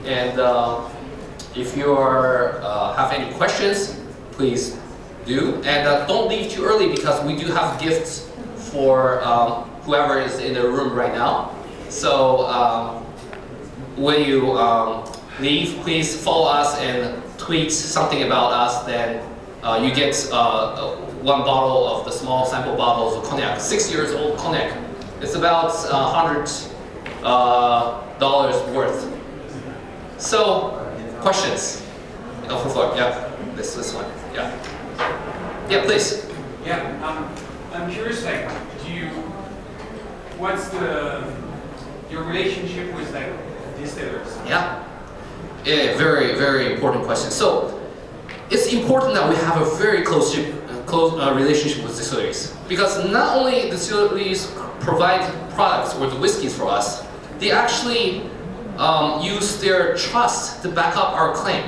And if you have any questions, please do. And don't leave too early because we do have gifts for whoever is in the room right now. So when you leave, please follow us and tweet something about us. Then you get one bottle of the small sample bottles of cognac, 6 years old cognac. It's about $100 worth. So, questions? Off the floor. Yeah, this one. Yeah. Yeah, please. Yeah, I'm curious. Like, what's your relationship with like distillers? Yeah. Yeah, very, very important question. So, it's important that we have a very close relationship with distilleries, because not only distilleries provide products or the whiskeys for us, they actually use their trust to back up our claim,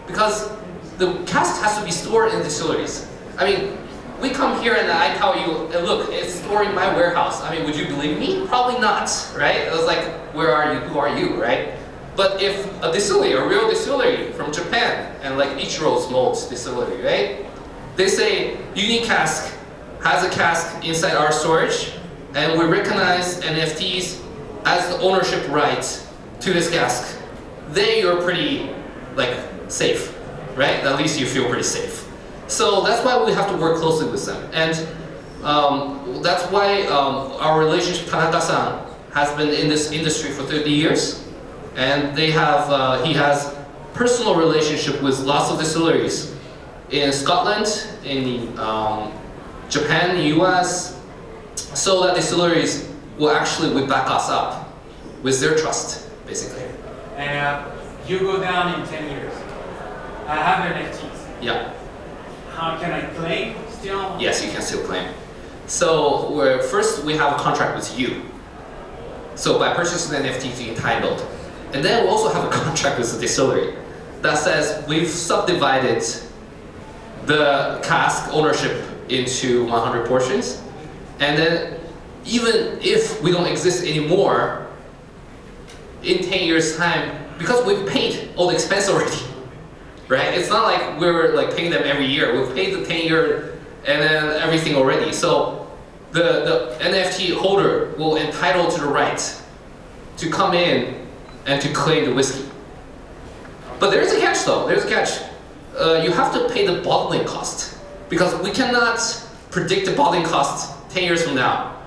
because the cask has to be stored in distilleries. I mean, we come here and I tell you, look, it's stored in my warehouse. I mean, would you believe me? Probably not, right? It was like, where are you? Who are you, right? But if a distillery, a real distillery from Japan, and like Ichiro's Malt Distillery, right? They say, Unique Cask has a cask inside our storage, and we recognize NFTs as the ownership right to this cask. Then you're pretty, like, safe, right? At least you feel pretty safe. So that's why we have to work closely with them. And that's why our relationship, Tanaka-san, has been in this industry for 30 years. And they have, he has personal relationship with lots of distilleries in Scotland, in Japan, the US, so that distilleries will actually back us up with their trust, basically. And you go down in 10 years. I have NFTs. Yeah. How can I claim still? Yes, you can still claim. So first we have a contract with you. So by purchasing the NFTs, you're entitled. And then we also have a contract with the distillery that says we've subdivided the cask ownership into 100 portions. And then even if we don't exist anymore, in 10 years time, because we've paid all the expense already, right? It's not like we're like paying them every year. We've paid the 10-year and then everything already. So the NFT holder will entitle to the right to come in and to claim the whiskey. But there's a catch though, there's a catch. You have to pay the bottling cost, because we cannot predict the bottling cost 10 years from now.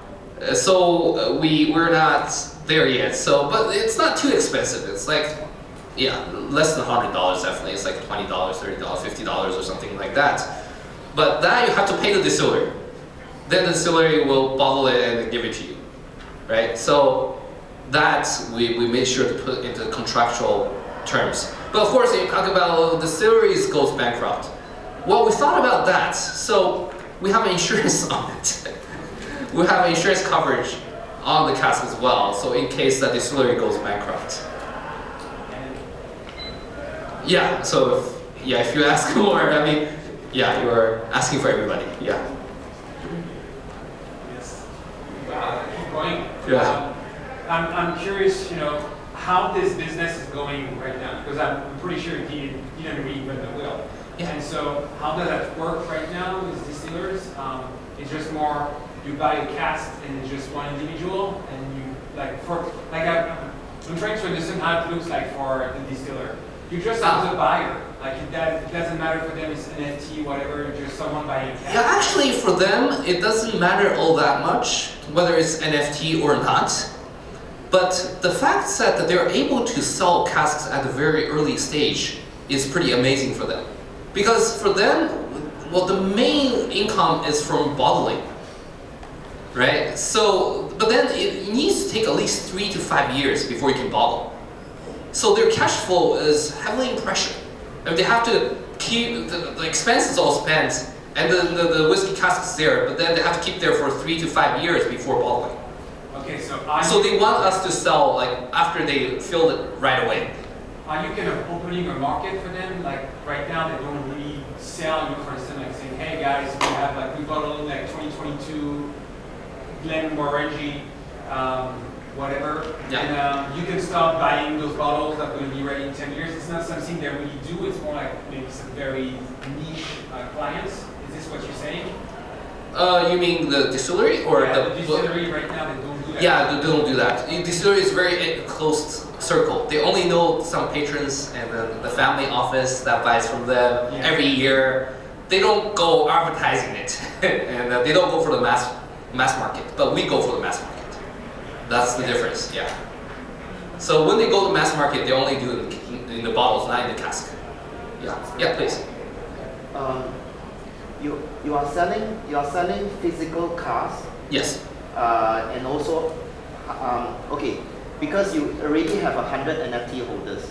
So we're not there yet. So, but it's not too expensive. It's like, yeah, less than $100 definitely. It's like $20, $30, $50 or something like that. But that you have to pay the distillery. Then the distillery will bottle it and give it to you, right? So that we made sure to put into contractual terms. But of course, if you talk about distilleries goes bankrupt. Well, we thought about that. So we have insurance on it. We have insurance coverage on the cask as well. So in case that distillery goes bankrupt. Yeah. So if you ask more, I mean, yeah, you're asking for everybody. Yeah. Yes. Keep going. Yeah. I'm curious, how this business is going right now, because I'm pretty sure he didn't reinvent the wheel. Yeah. And so how does that work right now with distillers? It's just more, you buy a cask and it's just one individual, and you, I'm trying to understand how it looks like for the distiller. You just have the buyer, like it doesn't matter for them, it's NFT, whatever, just someone buying a cask. Yeah, actually for them, it doesn't matter all that much, whether it's NFT or not. But the fact that they're able to sell casks at a very early stage is pretty amazing for them. Because for them, well, the main income is from bottling, right? So, but then it needs to take at least 3 to 5 years before you can bottle. So their cash flow is heavily in pressure. And they have to keep, the expenses all spent, and the whiskey cask is there, but then they have to keep there for 3 to 5 years before bottling. Okay, so they want us to sell like after they fill it right away. Are you kind of opening a market for them? Like right now they don't really sell, for instance, like saying, hey guys, we bottled like 2022 Glenmorangie whatever. Yeah. And you can start buying those bottles that will be ready in 10 years. It's not something they really do. It's more like maybe some very niche clients. Is this what you're saying? You mean the distillery or yeah, the distillery right now they don't do that? Yeah, they don't do that. The distillery is very closed circle. They only know some patrons and the family office that buys from them every year. They don't go advertising it, and they don't go for the mass market. But we go for the mass market. That's the difference. Yeah. So when they go to mass market, they only do it in the bottles, not in the cask. Yeah. Yeah, please. You are selling physical cars. Yes. And also, okay, because you already have 100 NFT holders.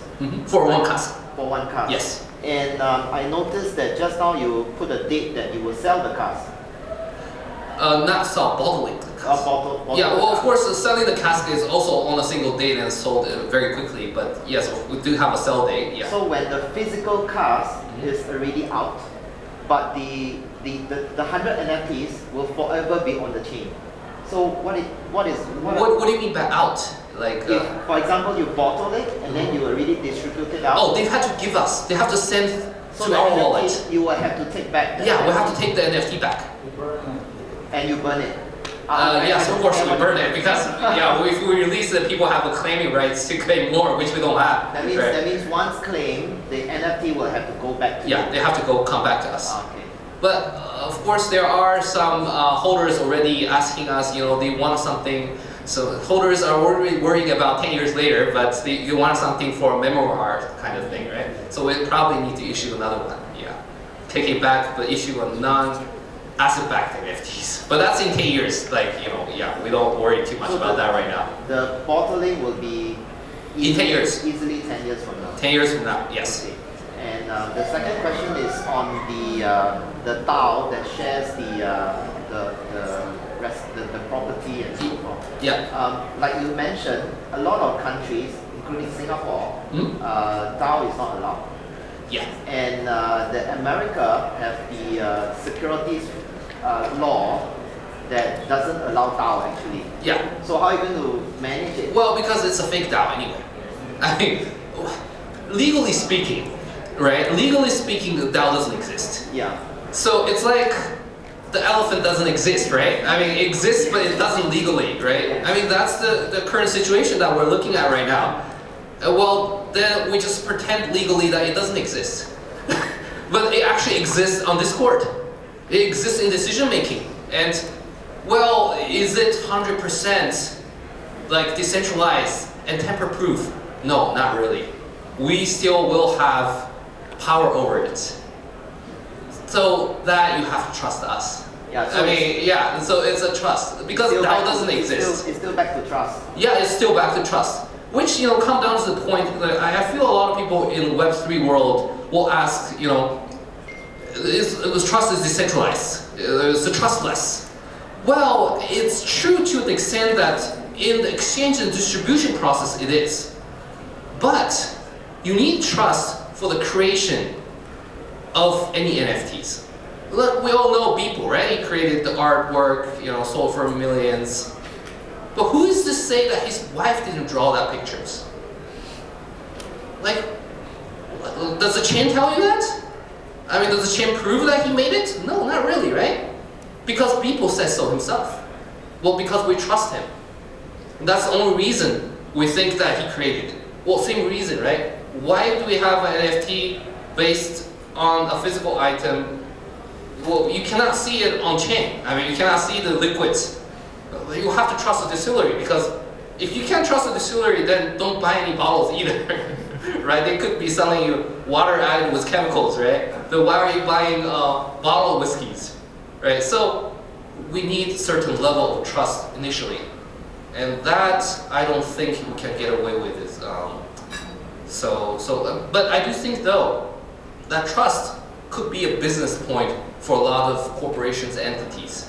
For one cask. For one car. Yes. And I noticed that just now you put a date that you will sell the cars. Not sell, bottling the cask. Bottle Yeah, well, of car. course, selling the cask is also on a single date and sold very quickly. But yes, we do have a sell date. Yeah. So when the physical cars is already out, but the 100 NFTs will forever be on the chain. So what do you mean by out? Like, if, for example, you bottle it and then you already distribute it out. oh, they have to give us. They have to send so to the our NFT, wallet. you will have to take back. Yeah, we have to take the NFT back. And you burn it. Yes, of course we burn it because if we release it, people have the claiming rights to claim more, which we don't have. That means right? that means once claimed, the NFT will have to go back to you. They have to come back to us. Okay. But of course, there are some holders already asking us. They want something. So holders are already worrying about 10 years later, but you want something for a memoir kind of thing, right? So we probably need to issue another one. Yeah, take it back, but issue a non-asset-backed NFTs. But that's in 10 years. Like we don't worry too much about that right now. The bottling will be In 10 years. Easily 10 years from now. 10 years from now, yes. Okay. And the second question is on the DAO that shares the property and so forth. Yeah. Like you mentioned, a lot of countries, including Singapore, DAO is not allowed. Yeah. And the America have the securities law that doesn't allow DAO actually. Yeah. So how are you going to manage it? Well, because it's a fake DAO anyway. I mean, legally speaking, right? Legally speaking, the DAO doesn't exist. Yeah. So it's like the elephant doesn't exist, right? I mean, it exists, but it doesn't legally, right? I mean, that's the current situation that we're looking at right now. Well, then we just pretend legally that it doesn't exist. But it actually exists on Discord. It exists in decision making. And, well, is it 100% like decentralized and tamper-proof? No, not really. We still will have power over it. So that you have to trust us. Yeah, so so it's a trust because DAO doesn't exist. It's still back to trust. Yeah, it's still back to trust. Which come down to the point that I feel a lot of people in Web3 world will ask, trust is decentralized. It's trustless. Well, it's true to the extent that in the exchange and distribution process it is. But you need trust for the creation of any NFTs. Look, we all know Beeple, right? He created the artwork, sold for millions. But who is to say that his wife didn't draw that pictures? Like, does the chain tell you that? I mean, does the chain prove that he made it? No, not really, right? Because Beeple says so himself. Well, because we trust him. That's the only reason we think that he created it. Well, same reason, right? Why do we have an NFT based on a physical item? Well, you cannot see it on chain. I mean, you cannot see the liquids. You have to trust the distillery because if you can't trust the distillery, then don't buy any bottles either, right? They could be selling you water added with chemicals, right? Then why are you buying bottled whiskeys, right? So we need certain level of trust initially, and that I don't think we can get away with it. But I do think though that trust could be a business point for a lot of corporations and entities.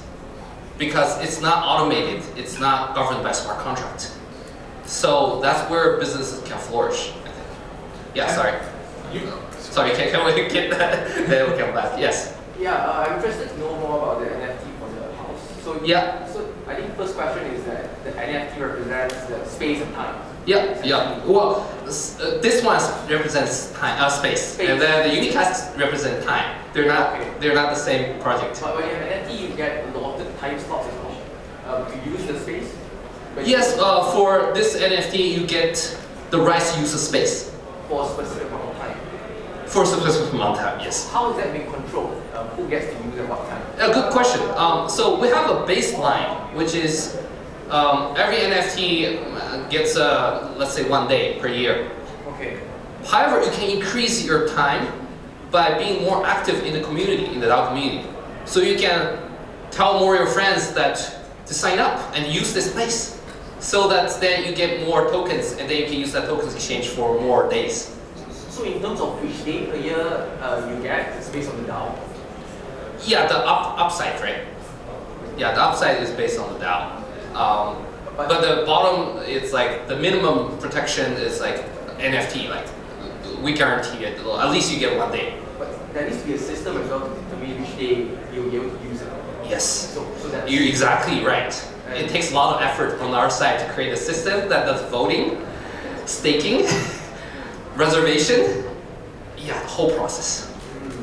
Because it's not automated, it's not governed by smart contract. So that's where businesses can flourish, I think. Yeah, sorry. Sorry, can we get that? Then we'll come back. Yes. Yeah, I'm interested to know more about the NFT for the house. So Yeah. So I think first question is that the NFT represents the space and time. Yeah. Well, this one represents time, space, and then the unicast represent time. They're not. Okay. They're not the same project. But when you have an NFT, you get allotted time slots as well to use the space. But Yes. For this NFT, you get the rights to use the space for a specific amount of time. for a specific amount of time. Yes. How is that being controlled? Who gets to use at what time? A good question. So we have a baseline, which is every NFT gets let's say 1 day per year. Okay. However, you can increase your time by being more active in the community, in the DAO community. So you can tell more your friends that to sign up and use this space, so that then you get more tokens, and then you can use that tokens exchange for more days. So in terms of which day per year you get, it's based on the DAO. Yeah, the upside, right? Yeah, the upside is based on the DAO. But the bottom, it's like the minimum protection is like NFT, like we guarantee it. At least you get 1 day. But there needs to be a system as well to determine which day you'll be able to use it. Yes. So that's You're exactly right. It takes a lot of effort on our side to create a system that does voting, staking, reservation. Yeah, the whole process.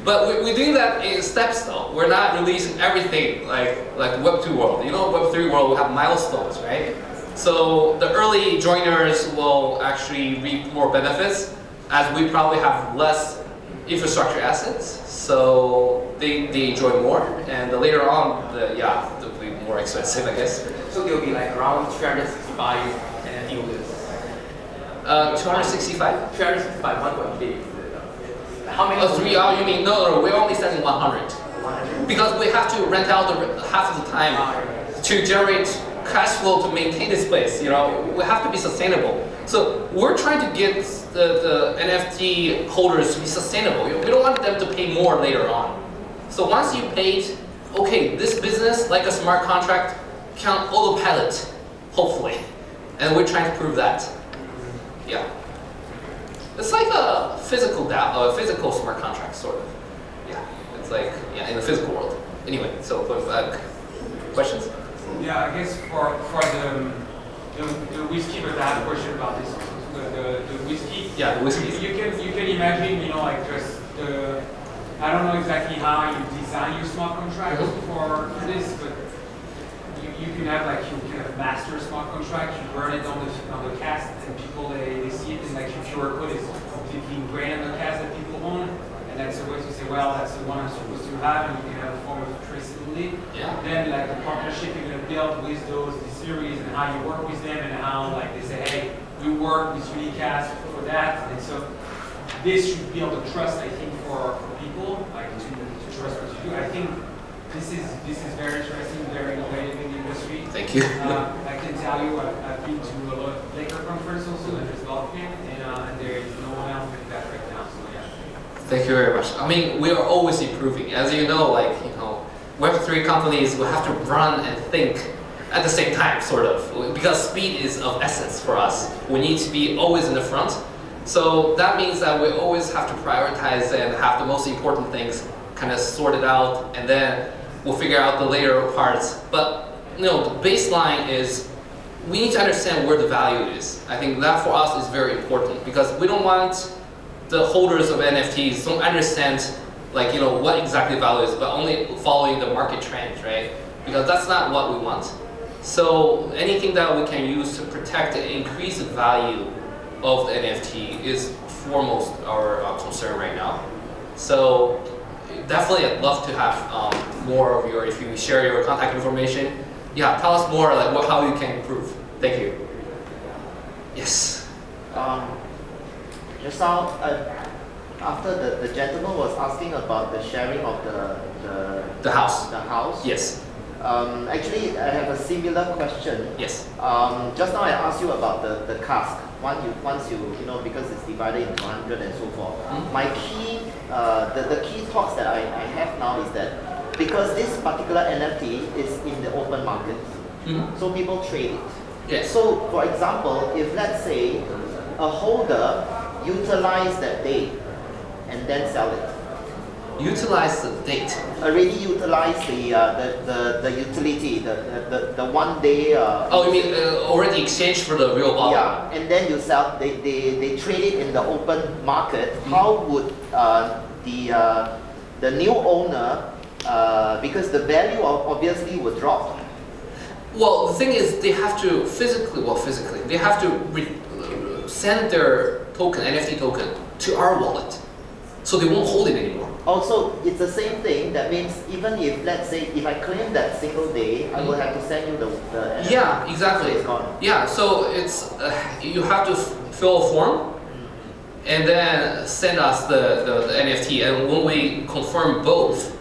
But we're doing that in steps though. We're not releasing everything like Web 2 world. You know, Web 3 world will have milestones, right? So the early joiners will actually reap more benefits, as we probably have less infrastructure assets. So they enjoy more, and later on, they'll be more expensive, I guess. So there'll be like around 365 NFT holders. 265? 365, one per day. How many? 3 hours? You mean no? We're only setting 100 100. because we have to rent out half of the time to generate cash flow to maintain this place. You know, we have to be sustainable. So we're trying to get the NFT holders to be sustainable. We don't want them to pay more later on. So once you paid, okay, this business, like a smart contract, can autopilot, hopefully. And we're trying to prove that. Yeah. It's like a physical DAO, a physical smart contract, sort of. Yeah. It's like, in the physical world. Anyway, so going back. Questions? Yeah, I guess for the whiskey, but I have a question about this. The whiskey. Yeah, the whiskey. You can imagine, like just I don't know exactly how you design your smart contract for this, but you can have you can have master smart contract. You burn it on the cast, and people they see it, and like your QR code is completely ingrained on the cast that people own, and that's a way to say, well, that's the one I'm supposed to have, and you can have a form of traceability. Yeah. Then the partnership you're gonna build with those distilleries and how you work with them, and how they say, hey, we work with Unicast for that, and so this should build a trust, I think, for people to trust what you do. I think this is very interesting, very innovative in the industry. Thank you. I can tell you, I've been to a lot of Laker conference also, and there's golfing, and there is no one else doing that right now. So yeah. Thank you very much. I mean, we are always improving. As you know, Web3 companies will have to run and think at the same time, sort of, because speed is of essence for us. We need to be always in the front. So that means that we always have to prioritize and have the most important things kind of sorted out, and then we'll figure out the later parts. But the baseline is we need to understand where the value is. I think that for us is very important, because we don't want the holders of NFTs don't understand what exactly value is, but only following the market trends, right? Because that's not what we want. So anything that we can use to protect and increase the value of the NFT is foremost our concern right now. So definitely I'd love to have more of if you share your contact information. Yeah, tell us more how you can improve. Thank you. Yes. Just now, after the gentleman was asking about the sharing of The house. The house. Yes. Actually, I have a similar question. Yes. Just now I asked you about the cask. Once you because it's divided into 100 and so forth. Mm-hmm. My key, the key thoughts that I have now is that because this particular NFT is in the open market, so people trade it. Yes. So, for example, if let's say a holder utilize that day and then sell it, Utilize the date. Already utilize the utility, the 1 day. Oh, you mean already exchanged for the real bottle? Yeah, and then you sell. They trade it in the open market. How would the new owner? Because the value obviously would drop. Well, the thing is, they have to physically, they have to send their token, NFT token, to our wallet. So they won't hold it anymore. Also, it's the same thing. That means even if, let's say, if I claim that single day, I will have to send you the NFT. Yeah, exactly. So it's gone. Yeah, so it's, you have to fill a form and then send us the NFT. And when we confirm both,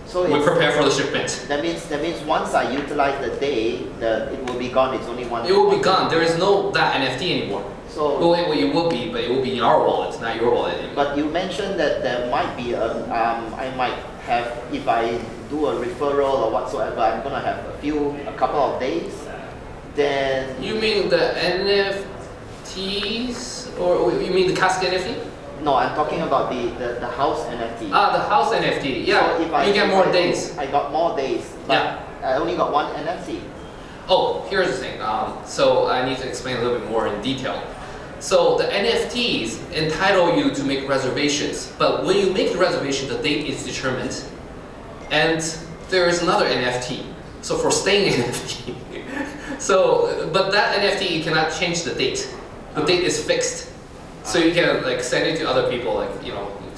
So we it's, prepare for the shipment. that means once I utilize the day, it will be gone. It's only one. It will be gone. There is no that NFT anymore. So, Well, it will be, but it will be in our wallet, not your wallet anymore. but you mentioned that there might be I might have, if I do a referral or whatsoever, I'm gonna have a couple of days. Then You mean the NFTs, or you mean the cask NFT? no, I'm talking about the house NFT. Ah, the house NFT. Yeah, So if you get more if days. I got more days, but Yeah. I only got one NFT. Oh, here's the thing. So I need to explain a little bit more in detail. So the NFTs entitle you to make reservations, but when you make the reservation, the date is determined, and there is another NFT. So for staying NFT. So, but that NFT you cannot change the date. The date is fixed. So you can like send it to other people, like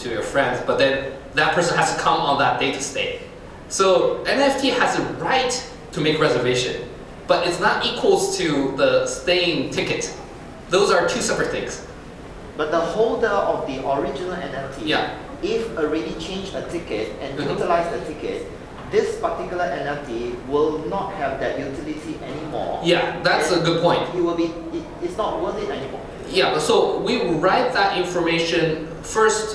to your friends, but then that person has to come on that day to stay. So NFT has a right to make reservation, but it's not equals to the staying ticket. Those are two separate things. But the holder of the original NFT, Yeah. if already changed a ticket and Mhm. utilized the ticket, this particular NFT will not have that utility anymore. Yeah, that's a good point. It will be. It's not worth it anymore. Yeah, so we write that information first.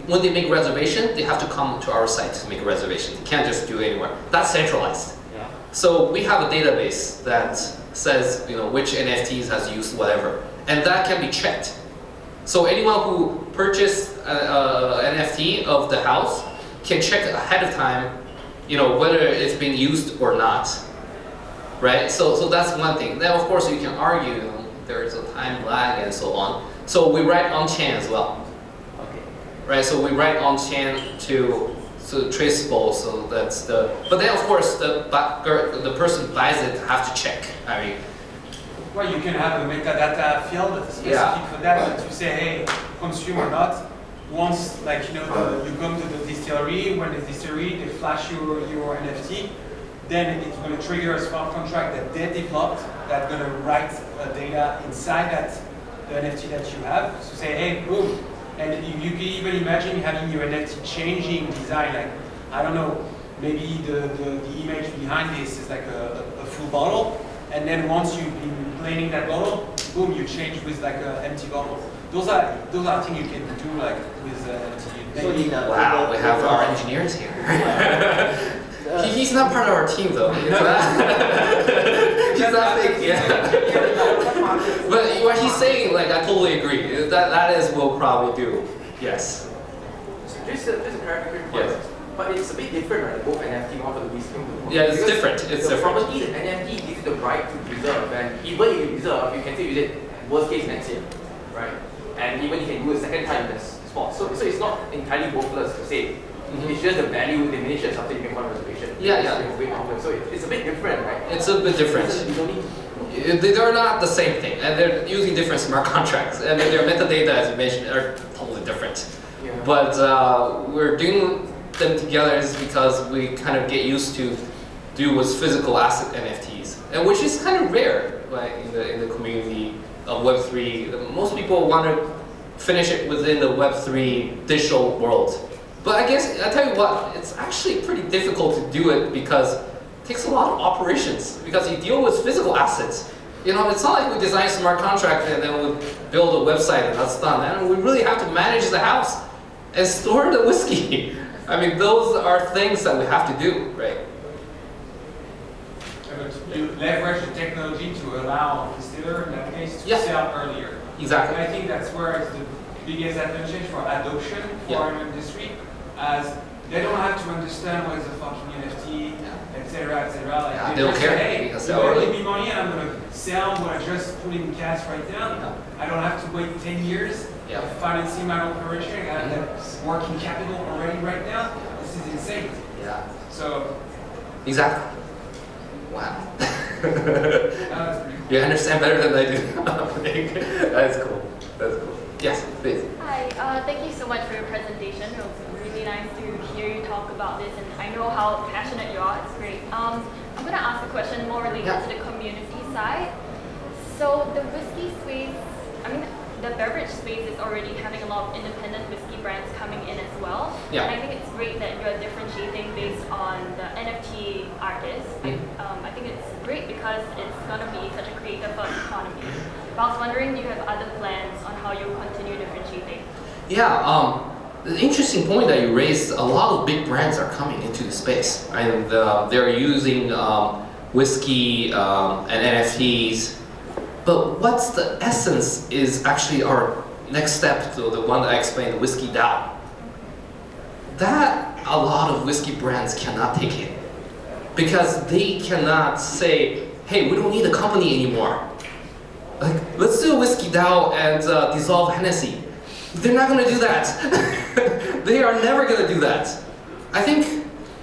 When they make reservation, they have to come to our site to make a reservation. They can't just do it anywhere. That's centralized. Yeah. So we have a database that says which NFTs has used whatever, and that can be checked. So anyone who purchased an NFT of the house can check ahead of time, whether it's being used or not, right? So that's one thing. Then of course you can argue there is a time lag and so on. So we write on chain as well, Okay. right? So we write on chain to traceable. So that's the. But then of course the person buys it have to check. I mean. Well, you can have a metadata field specific Yeah. for that to say, hey, consume or not. Once, you come to the distillery, when the distillery, they flash your NFT, then it's going to trigger a smart contract that they developed that's going to write data inside the NFT that you have. So say, hey, boom. And you can even imagine having your NFT changing design, like, I don't know, maybe the image behind this is like a full bottle. And then once you've been cleaning that bottle, boom, you change with like an empty bottle. Those are things you can do like with NFT. So Wow, we have our engineers here. He's not part of our team though. He's not big, yeah. But what he's saying, like, I totally agree. That is what we'll probably do. Yes. Just a clarification point. Yes. But it's a bit different, right? Both NFT offer the leasing. Yeah, it's Because different. It's the different. property, the NFT gives you the right to preserve, and even if you preserve, you can still use it worst case next year, right? And even you can do a second time in this spot. So it's not entirely worthless to say. Mhm. It's just the value diminishes after you make one reservation. Yeah, yeah. So, it's a bit different, right? It's a bit different. You don't need They're not the same thing, and they're using different smart contracts, and then their metadata, as you mentioned, are totally different. yeah. But we're doing them together is because we kind of get used to do with physical asset NFTs, and which is kind of rare, like in the community of Web3. Most people want to finish it within the Web3 digital world. But I guess I tell you what, it's actually pretty difficult to do it because it takes a lot of operations. Because you deal with physical assets. It's not like we design a smart contract and then we build a website and that's done. And we really have to manage the house and store the whiskey. I mean, those are things that we have to do, right? You leverage the technology to allow the distiller in that case to Yeah. sell earlier. Exactly. And I think that's where it's the biggest advantage for adoption for Yeah. our industry. as they don't have to understand what is a fucking NFT, etc., etc. Like Yeah, they don't just care, say, hey, because you're they're gonna already- give me money and I'm gonna sell what I just put in cash right now. Yeah. I don't have to wait 10 years Yeah. of financing my operation. I have that working capital already right now. This is insane. Yeah. So Exactly. Wow. that's pretty cool. You understand better than I do. That's cool. That's cool. Yes, please. Hi, thank you so much for your presentation. It was really nice to hear you talk about this, and I know how passionate you are. It's great. I'm going to ask a question more related Yeah. to the community side. So the whiskey space, I mean, the beverage space is already having a lot of independent whiskey brands coming in as well. Yeah. And I think it's great that you're differentiating based on the NFT artists. I think it's great because it's going to be such a creative economy. But I was wondering, do you have other plans on how you continue differentiating? Yeah, the interesting point that you raised, a lot of big brands are coming into the space, and they're using whiskey and NFTs. But what's the essence is actually our next step to the one that I explained, the whiskey DAO. That a lot of whiskey brands cannot take it. Because they cannot say, hey, we don't need a company anymore. Like, let's do a whiskey DAO and dissolve Hennessy. They're not gonna do that. They are never gonna do that. I think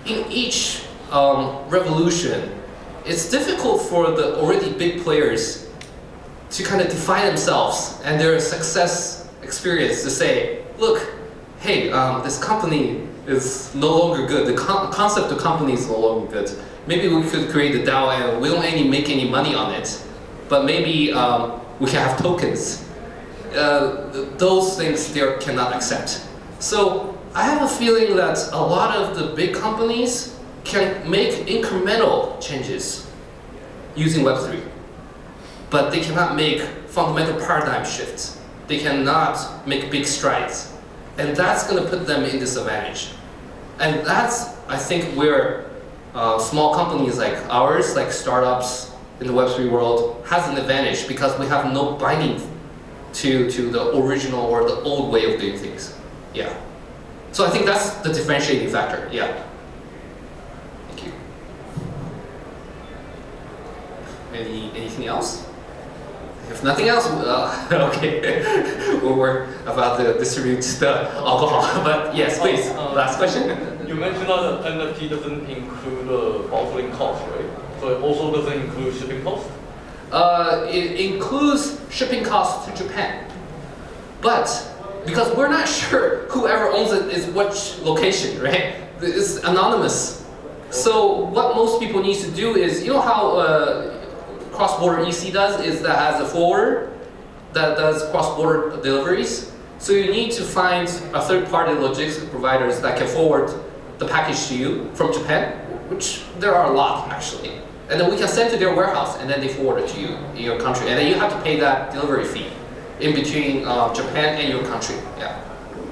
in each revolution, it's difficult for the already big players to kind of define themselves and their success experience to say, look, hey, this company is no longer good. The concept of company is no longer good. Maybe we could create a DAO and we don't make any money on it, but maybe we can have tokens. Those things they cannot accept. So I have a feeling that a lot of the big companies can make incremental changes using Web3, but they cannot make fundamental paradigm shifts. They cannot make big strides. And that's going to put them in disadvantage. And that's, I think, where small companies like ours, like startups in the Web3 world, has an advantage because we have no binding to the original or the old way of doing things. Yeah. So I think that's the differentiating factor. Yeah. Thank you. Anything else? If nothing else, okay. We're about to distribute the alcohol. But yes, please. Last question. You mentioned that the NFT doesn't include bottling cost, right? So it also doesn't include shipping cost? It includes shipping costs to Japan. But because we're not sure whoever owns it is which location, right? It's anonymous. So what most people need to do is, you know how cross-border EC does, is that has a forwarder that does cross-border deliveries. So you need to find a third-party logistics providers that can forward the package to you from Japan, which there are a lot actually. And then we can send to their warehouse and then they forward it to you in your country. And then you have to pay that delivery fee in between Japan and your country. Yeah.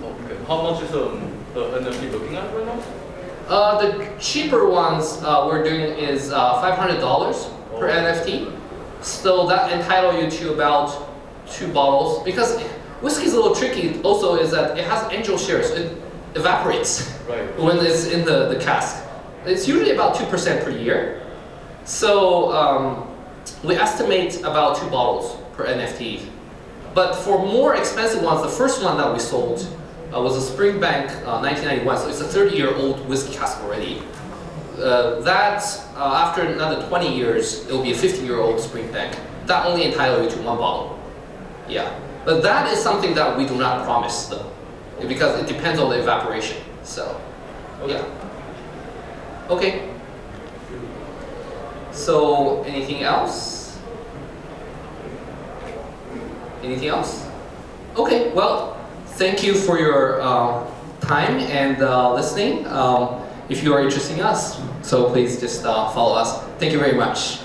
Okay. How much is the NFT looking at right now? The cheaper ones we're doing is $500 per NFT. So that entitle you to about 2 bottles. Because whiskey is a little tricky also is that it has angel shares. It evaporates when it's in the cask. It's usually about 2% per year. So we estimate about 2 bottles per NFT. But for more expensive ones, the first one that we sold was a Springbank 1991, so it's a 30-year-old whiskey cask already. After another 20 years, it will be a 50-year-old Springbank. That only entitles you to 1 bottle. Yeah, but that is something that we do not promise though, because it depends on the evaporation. So, yeah. Okay. So, anything else? Anything else? Okay, well, thank you for your time and listening. If you are interested in us, so please just follow us. Thank you very much.